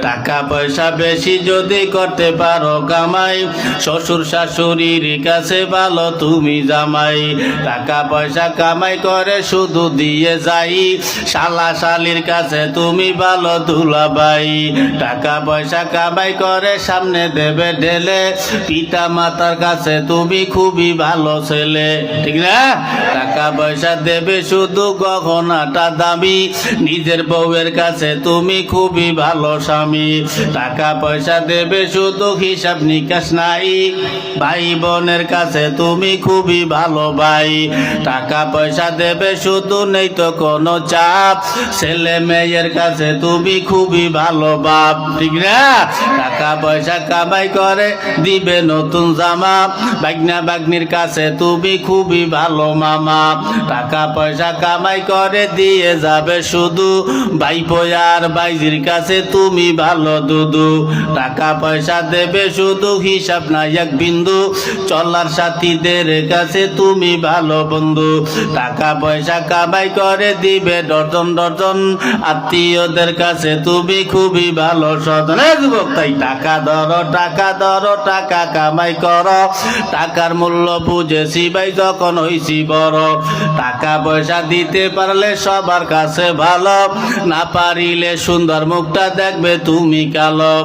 টাকা পয়সা বেশি যদি করতে পারো কামাই, শ্বশুর শাশুড়ির কাছে ভালো তুমি জামাই। টাকা পয়সা কামাই করে শুধু দিয়ে যাই, শালা শালির কাছে তুমি ভালো দুলাভাই। টাকা পয়সা কামাই করে সামনে দেবে ঢেলে, পিতা মাতার কাছে তুমি খুবই ভালো ছেলে, ঠিক না? টাকা পয়সা দেবে শুধু গহনাটা দামি, নিজের বউয়ের কাছে তুমি খুবই ভালো স্বামী। টাকা পয়সা দেবে শুধু হিসাব নিকাশ নাই, ভাই বোনের কাছে তুমি খুবই ভালো ভাই। টাকা পয়সা দেবে শুধু নেই তো কোনো চাপ, ছেলে মেয়ের কাছে তুমি খুবই ভালো বাপ, ঠিক না? টাকা পয়সা কামাই করে দিবে নতুন জামা, বাগনা বাগনির কাছে তুমি খুবই ভালো মামা। টাকা পয়সা কামাই করে দিয়ে যাবে শুধু, ভাইপো আর ভাইজির কাছে তুমি ভালো দুদু। টাকা পয়সা দেবে শুধু হিসাব নাই এক বিন্দু, চলার সাথীদের কাছে তুমি ভালো বন্ধু। টাকা পয়সা কামাই করে দিবে ডজন ডজন, আত্মীয়দের কাছে তুমি খুবই ভালো স্বজন। যুবক তাই টাকা ধরো টাকা ধরো, টাকা কামাই করো, টাকার মূল্য বুঝেছি ভাই যখন হইছি বড়। টাকা পয়সা দিতে পারলে সবার কাছে ভালো, না পারিলে সুন্দর মুখটা দেখবে তুমি কালো।